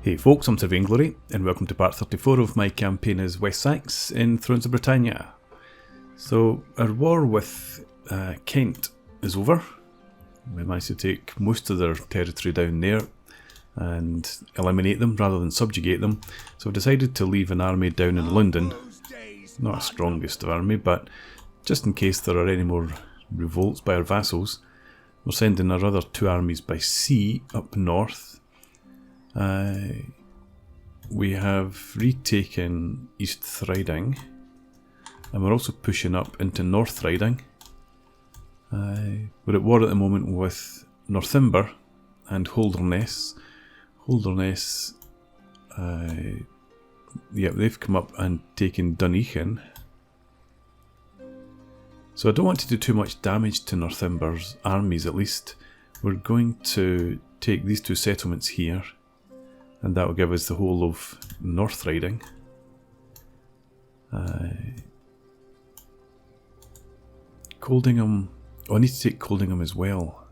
Hey folks, I'm Vainglory, and welcome to part 34 of my campaign as West Saxe in Thrones of Britannia. So, our war with Kent is over. We managed to take most of their territory down there and eliminate them rather than subjugate them. So we decided to leave an army down in London. Not our strongest of army, but just in case there are any more revolts by our vassals, we're sending our other two armies by sea up north. We have retaken East Riding, and we're also pushing up into North Riding. We're at war at the moment with Northymbre and Holderness. Holderness, yeah, they've come up and taken Dunedin. So I don't want to do too much damage to Northymbre's armies, at least. We're going to take these two settlements here, and that will give us the whole of North Riding. Coldingham. Oh, I need to take Coldingham as well.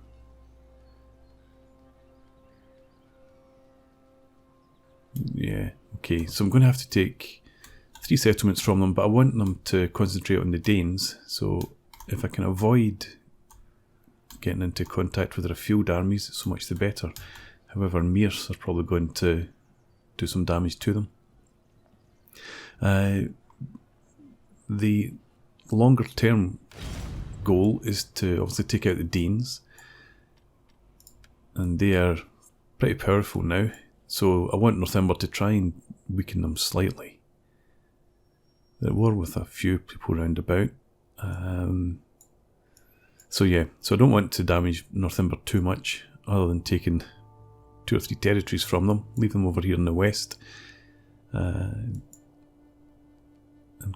Yeah, okay. So I'm going to have to take 3 settlements from them, but I want them to concentrate on the Danes. So if I can avoid getting into contact with their field armies, so much the better. However, Mears are probably going to do some damage to them. The longer term goal is to obviously take out the Danes, and they are pretty powerful now, so I want Northymbre to try and weaken them slightly. They're at war with a few people round about. So yeah, so I don't want to damage Northymbre too much, other than taking 2 or 3 territories from them, leave them over here in the west, and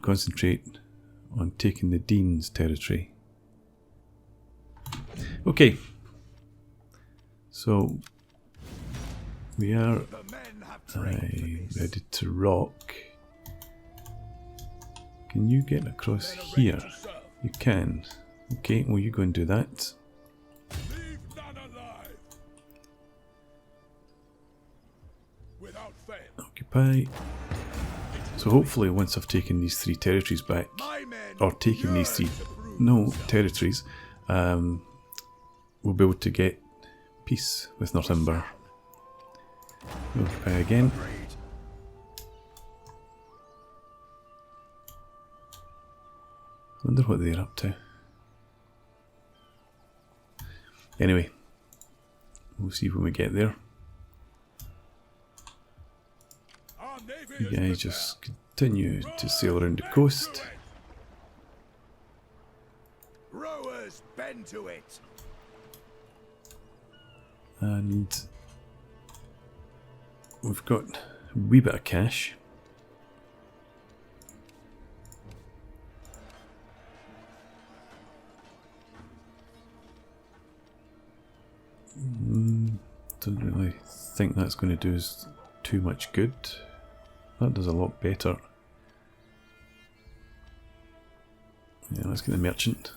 concentrate on taking the Dean's territory. Okay, so we are ready to rock. Can you get across here? You can. Okay, well you go and do that. Occupy. So hopefully once I've taken these 3 territories back, or taken these 3 territories, we'll be able to get peace with Northymbre. Occupy again. I wonder what they're up to. Anyway, we'll see when we get there. You guys just continue to sail around the coast. Rowers, bend to it. And we've got a wee bit of cash. Don't really think that's going to do us too much good. That does a lot better. Yeah, let's get the merchant.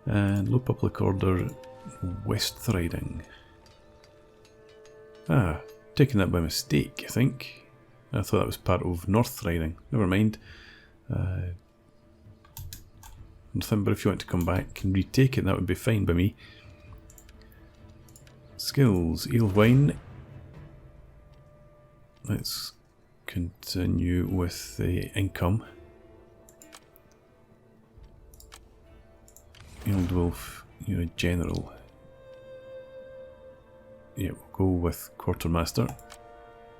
And low public order, West Riding. Ah, taken that by mistake, I think. I thought that was part of North Riding. Never mind. Northymbre, if you want to come back and retake it, that would be fine by me. Skills, eel wine. Let's continue with the income. Old Wolf, you're a general. Yeah, we'll go with Quartermaster.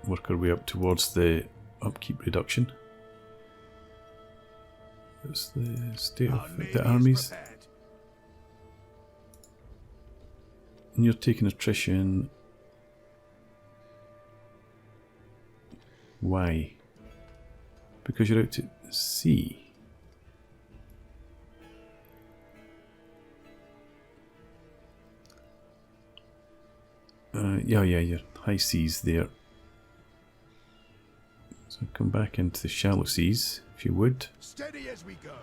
Work our way up towards the upkeep reduction. That's the state of the armies. And you're taking attrition. Why? Because you're out to sea. Yeah, you're high seas there. So come back into the shallow seas, if you would. Steady as we go.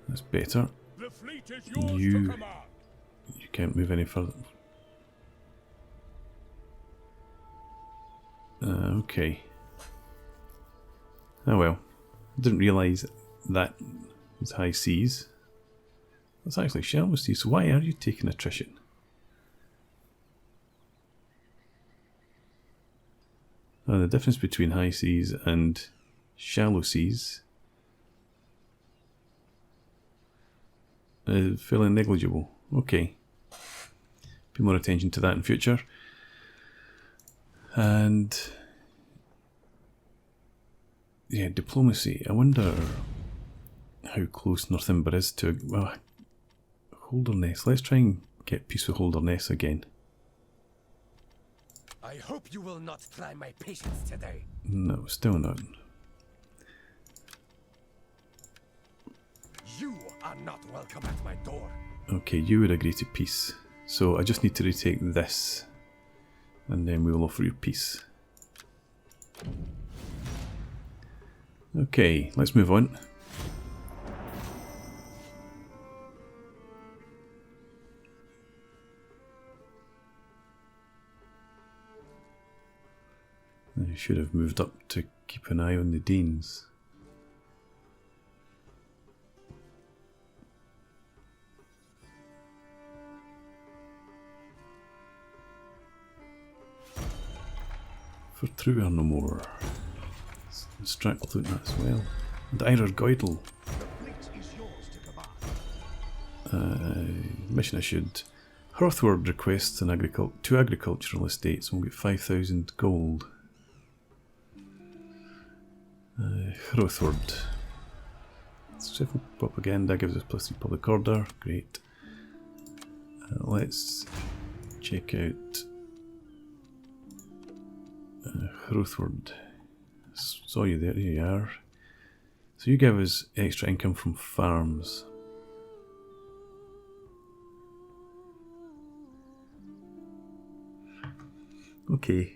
That's better. The fleet is yours You to command. can't move any further. Okay. Oh well. Didn't realise that was high seas. That's actually shallow seas. So why are you taking attrition? Oh, the difference between high seas and shallow seas is fairly negligible. Okay. Pay more attention to that in future. And yeah, diplomacy. I wonder how close Northymbre is to, well, Holderness. Let's try and get peace with Holderness again. I hope you will not try my patience today. No, still not. You are not welcome at my door. Okay, you would agree to peace. So I just need to retake this, and then we will offer you peace. Okay, let's move on. I should have moved up to keep an eye on the Danes. For true or no more. Strack loot that as well. And Irer Goidel. The fleet is yours to command. Mission issued. Hrothward requests an two agricultural estates and we'll get 5,000 gold. Hrothward. Civil propaganda gives us +3 public order. Great. Let's check out Hrothward. Saw you there. Here you are. So you give us extra income from farms. Okay.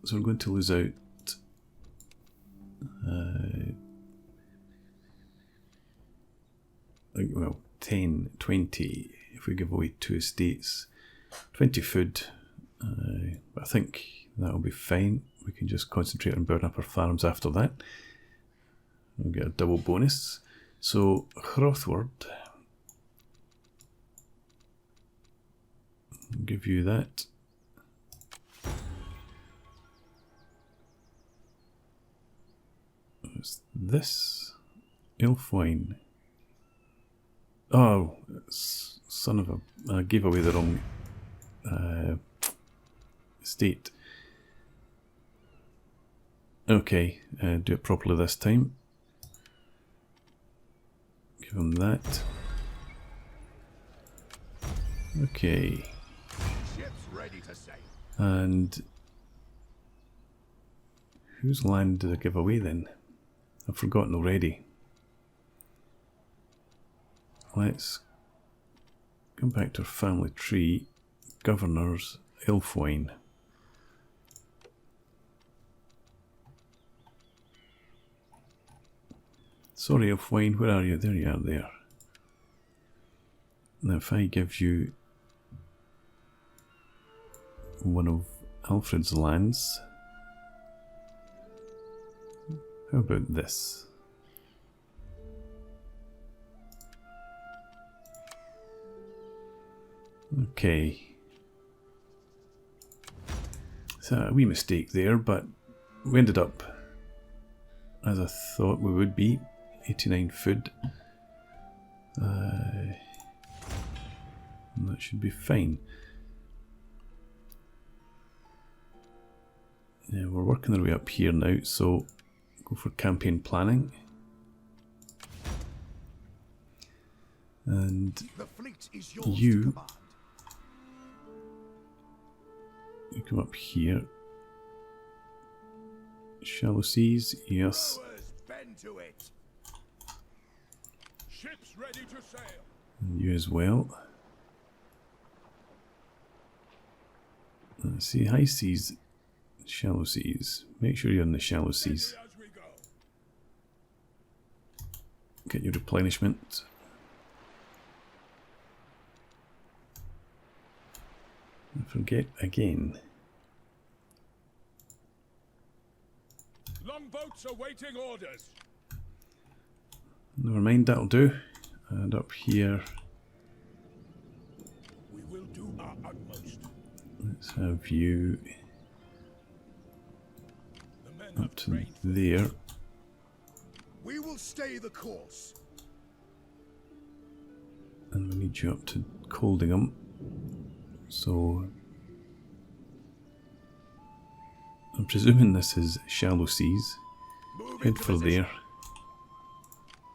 So we're going to lose out well, 10, 20 if we give away 2 estates, 20 food, but I think that'll be fine. We can just concentrate on building up our farms after that. We'll get a double bonus. So Hrothward, I'll give you that. What's this? Elfwine. Oh, son of a... I gave away the wrong estate. Okay, do it properly this time. Give him that. Okay. Ships ready to sail. And whose land did I give away then? I've forgotten already. Let's come back to our family tree. Governors, Elfwine. Sorry, Elfwine, where are you? There you are, there. Now, if I give you one of Alfred's lands, how about this? Okay. So a wee mistake there, but we ended up as I thought we would be. 89 food. And that should be fine. Yeah, we're working our way up here now, so go for campaign planning. And The fleet is yours you to command. You come up here. Shallow seas, yes. Rowers, bend to it. Ships ready to sail. And you as well. Let's see, high seas, shallow seas. Make sure you're in the shallow seas. As we go. Get your replenishment. And forget again. Ships awaiting orders. Never mind, that'll do. And up here, We will do our utmost. let's have you The men up have to trained. there. We will stay the course. And we need you up to Coldingham. So I'm presuming this is shallow seas. Move Head into for position. there.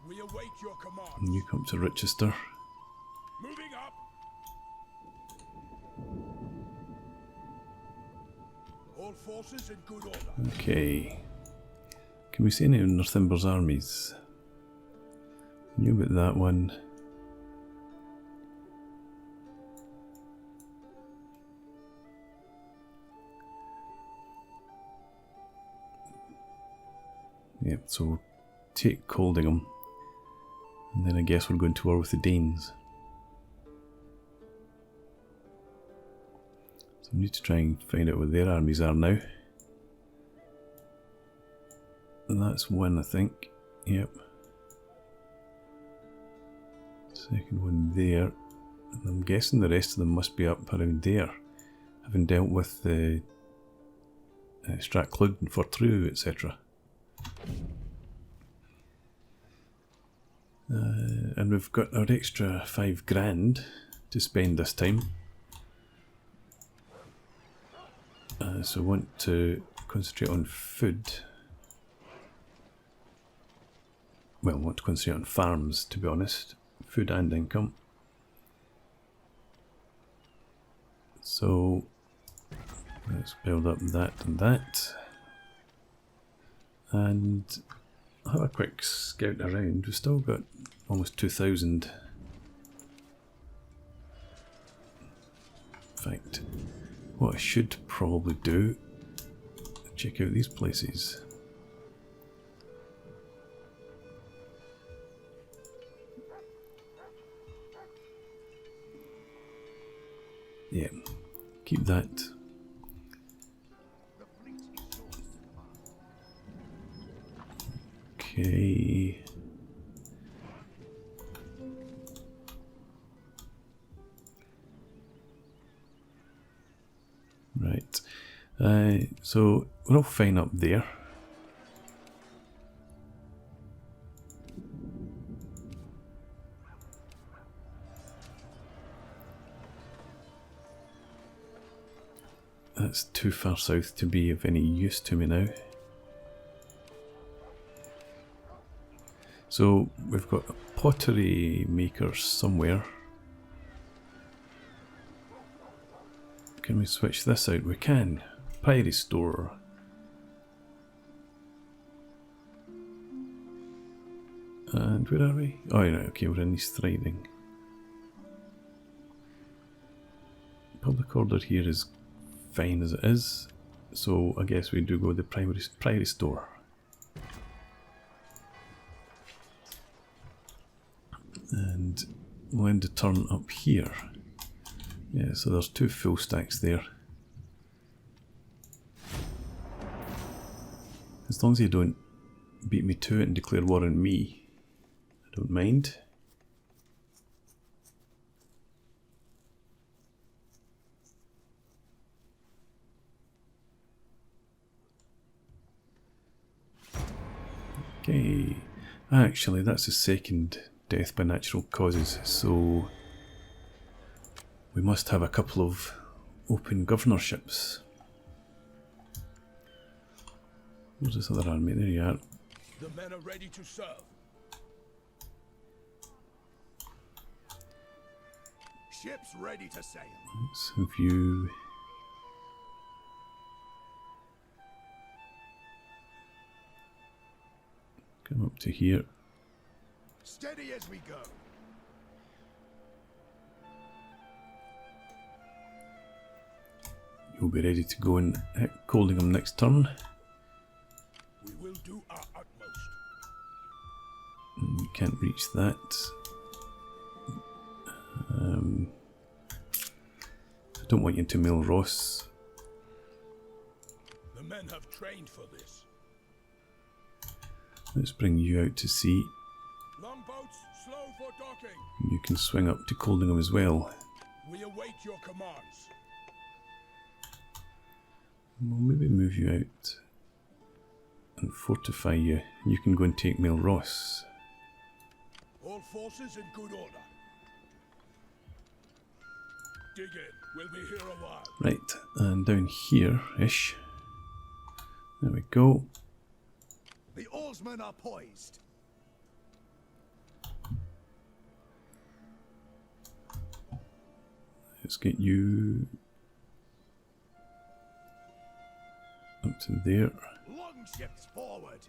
We await your command. And you come to Rochester. Moving up. All forces in good order. Okay. Can we see any of Northymbre's armies? Knew about that one. Yep, so take Coldingham. And then I guess we're going to war with the Danes. So we need to try and find out what their armies are now. And that's one, I think. Yep. Second one there. And I'm guessing the rest of them must be up around there. Having dealt with the Strathclyde and Fortru, etc. And we've got our extra £5,000 to spend this time. So we want to concentrate on food. Well, I want to concentrate on farms, to be honest. Food and income. So let's build up that and that. And have a quick scout around. We've still got almost 2,000. In fact, what I should probably do, check out these places. Yeah, keep that. Okay. Right. So we're all fine up there. That's too far south to be of any use to me now. So we've got a pottery maker somewhere. Can we switch this out? We can. Priory store. And where are we? Oh, yeah, okay, we're in East Riding. Public order here is fine as it is, so I guess we do go to the priory store. And we'll end the turn up here. Yeah, so there's 2 full stacks there. As long as you don't beat me to it and declare war on me, I don't mind. Okay, actually that's the second death by natural causes, so we must have a couple of open governorships. Where's this other army? There you are. The men are ready to serve. Ships ready to sail. Let's have you. Come up to here. Steady as we go. You'll be ready to go and hit Coldingham next turn. We will do our utmost. You can't reach that. I don't want you to mail Ross. The men have trained for this. Let's bring you out to sea. Longboats, slow for docking. You can swing up to Coldingham as well. We await your commands. We'll maybe move you out and fortify you. You can go and take Mail Ross. All forces in good order. Dig in. We'll be here a while. Right, and down here-ish. There we go. The oarsmen are poised. Let's get you up to there. Longships forward.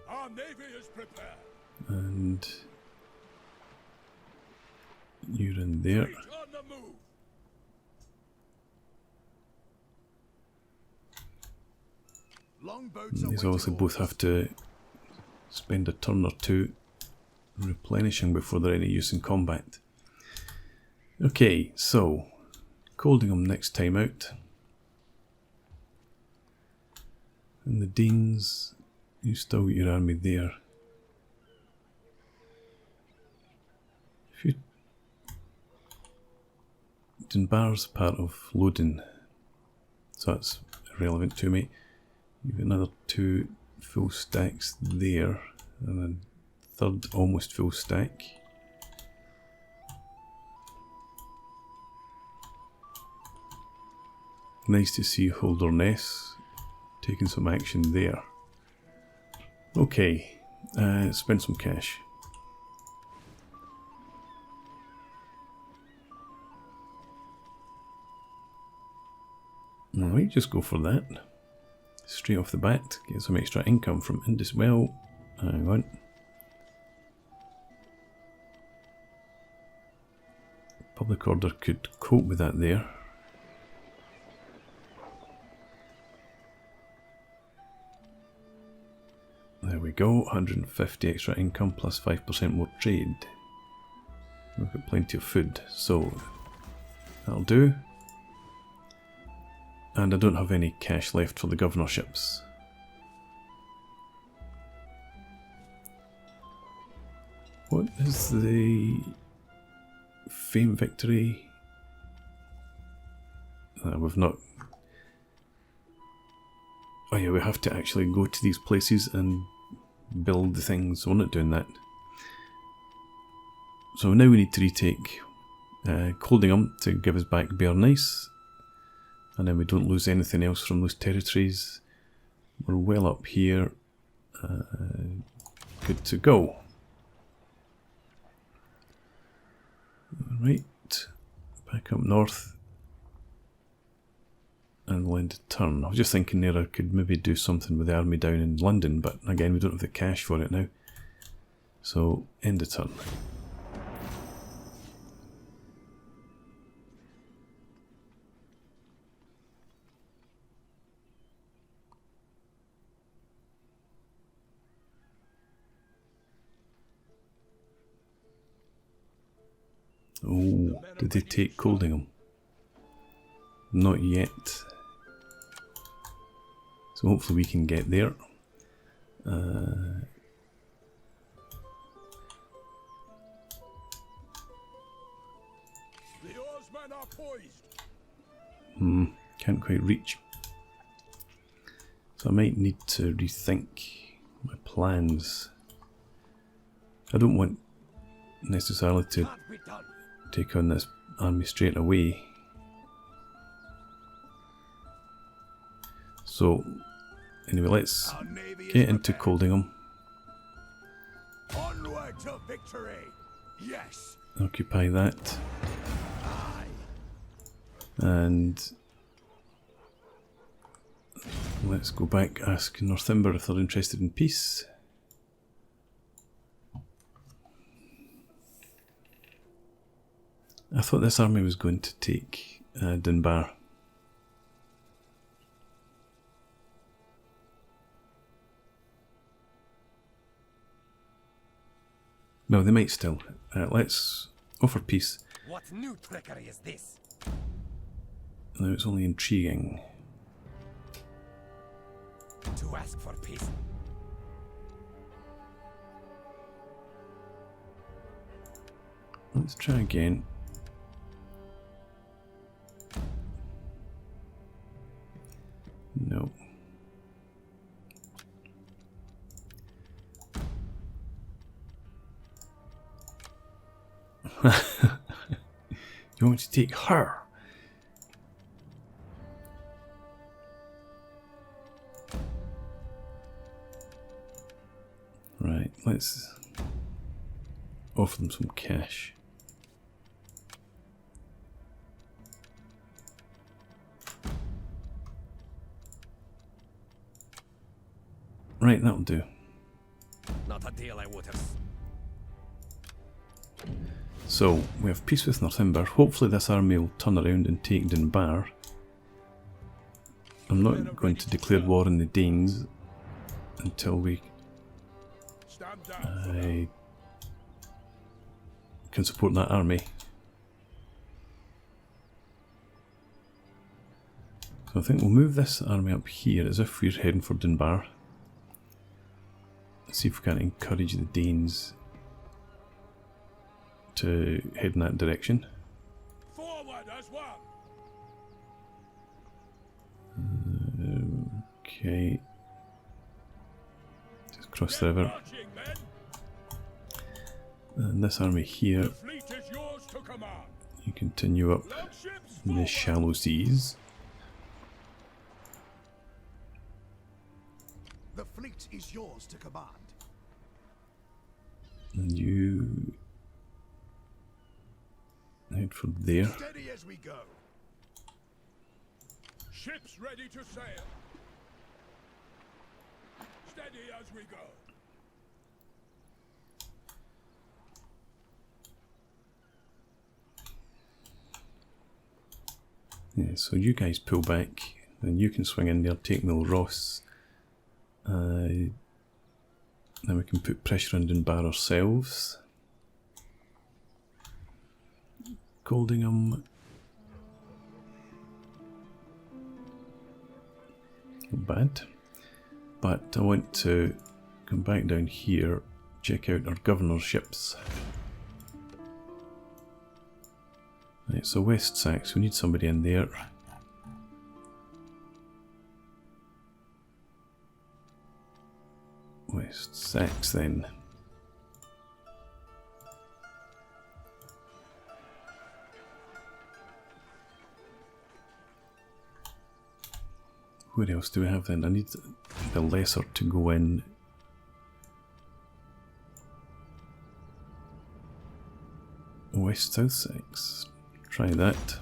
Our navy is prepared. And you're in there. Fleet on the move. Longboats These obviously both have to spend a turn or two replenishing before they're any use in combat. Okay, so Coldingham next time out. And the Danes, you still got your army there. If you Dunbar's part of Lodin, so that's irrelevant to me. You've got another 2 full stacks there, and a third almost full stack. Nice to see Holderness taking some action there. Okay, spend some cash. Alright, just go for that. Straight off the bat, get some extra income from Indus. Well, hang on. Public order could cope with that there. There we go, 150 extra income plus 5% more trade. We've got plenty of food, so that'll do. And I don't have any cash left for the governorships. What is the fame victory? We've not... Oh yeah, we have to actually go to these places and build the things. We're not doing that. So now we need to retake Coldingham to give us back Bernice. And then we don't lose anything else from those territories. We're well up here. Good to go. Right, back up north. And we'll end a turn. I was just thinking there I could maybe do something with the army down in London, but again we don't have the cash for it now. So, end a turn. Oh, did they take Coldingham? Not yet. So hopefully we can get there. The oarsmen are poised. Can't quite reach. So I might need to rethink my plans. I don't want necessarily to take on this army straight away. So, anyway, let's get into Coldingham. Onward to victory. Yes. Occupy that. And let's go back, ask Northymbre if they're interested in peace. I thought this army was going to take Dunbar. No, they might still. Let's offer peace. What new trickery is this? No, it's only intriguing. To ask for peace. Let's try again. No. You want me to take her? Right, let's offer them some cash. Right, that'll do. Not a deal I would have. So, we have peace with Northymbre. Hopefully this army will turn around and take Dunbar. I'm not going to declare war on the Danes until we can support that army. So I think we'll move this army up here as if we're heading for Dunbar. Let's see if we can encourage the Danes to head in that direction. Forward as one. Okay. Just cross the river. Marching, men. And this army here, The fleet is yours to command. you continue up Longships in the forward. shallow seas. The fleet is yours to command. And you head for there. Steady as we go. Ships ready to sail. Steady as we go. Yeah, so you guys pull back, and you can swing in there, take Mill Ross. Then we can put pressure on Dunbar ourselves. Goldingham. Not bad. But I want to come back down here, check out our governorships. Right, so West Saxe, we need somebody in there. West Saxe then. Where else do we have then? I need the lesser to go in. West South Saxe. Try that.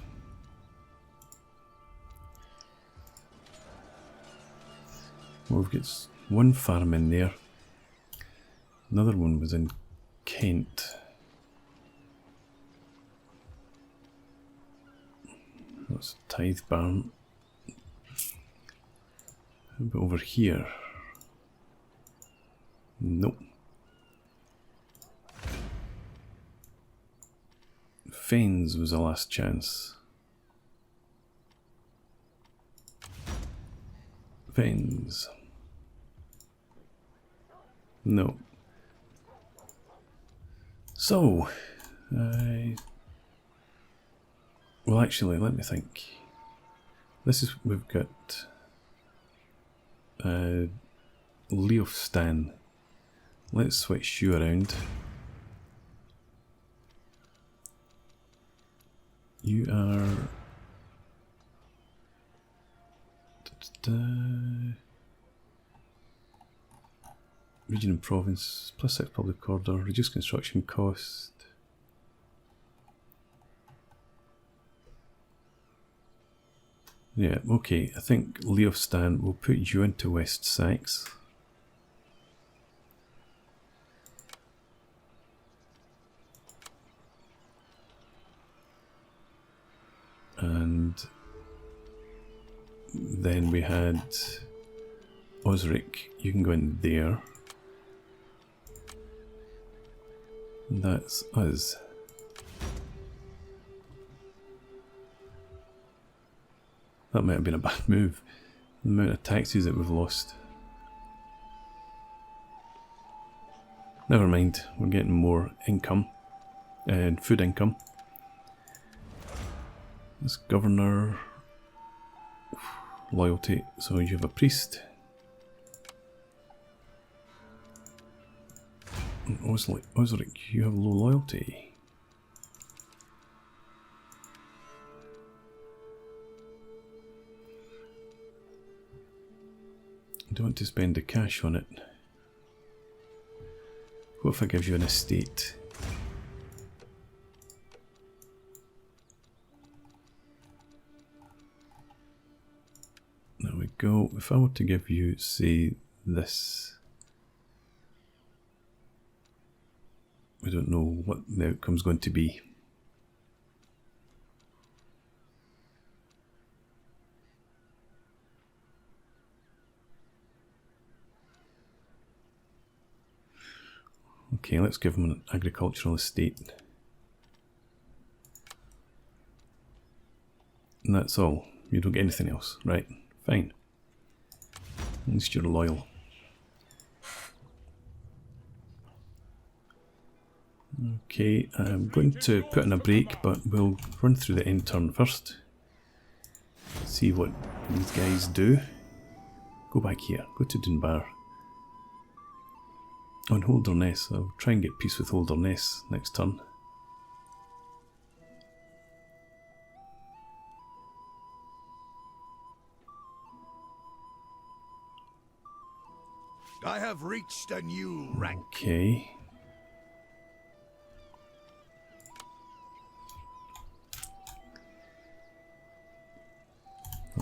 Well, we've got one farm in there. Another one was in Kent. That's Tithe Barn. How about over here? Nope. Fanes was the last chance. Fanes. No. So, well, actually, let me think. This is, we've got Leofstan. Let's switch you around. You are region and province, +6 public order, reduce construction cost. Yeah, okay, I think Leofstan will put you into West Saxe. And then we had Osric, you can go in there. And that's us. That might have been a bad move. The amount of taxis that we've lost. Never mind, we're getting more income, and food income. This governor, loyalty, so you have a priest. Osric, you have low loyalty. I don't want to spend the cash on it. What if I give you an estate? There we go. If I were to give you, say, this. We don't know what the outcome's going to be. Okay, let's give them an agricultural estate. And that's all. You don't get anything else. Right, fine. At least you're loyal. Okay, I'm going to put in a break, but we'll run through the end turn first. See what these guys do. Go back here, go to Dunbar. On Holderness, I'll try and get peace with Holderness next turn. I have reached a new rank. Okay.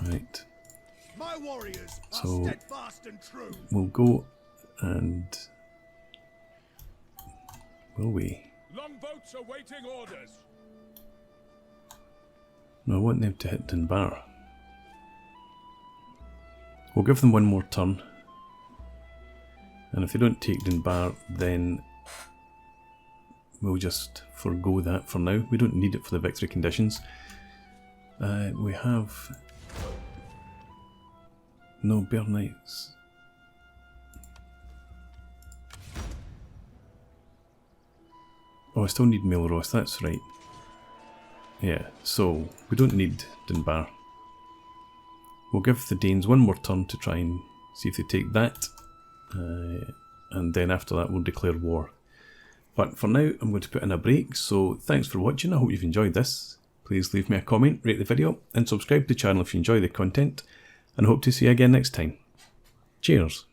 Right. My warriors are So steadfast and true. we'll go and will we? Longboats awaiting orders. No, I want them to hit Dunbar. We'll give them one more turn. And if they don't take Dunbar, then we'll just forgo that for now. We don't need it for the victory conditions. We have no Bear Knights. Oh, I still need Melrose, that's right. Yeah, so we don't need Dunbar. We'll give the Danes one more turn to try and see if they take that. And then after that we'll declare war. But for now I'm going to put in a break, so thanks for watching. I hope you've enjoyed this. Please leave me a comment, rate the video and subscribe to the channel if you enjoy the content, and I hope to see you again next time. Cheers!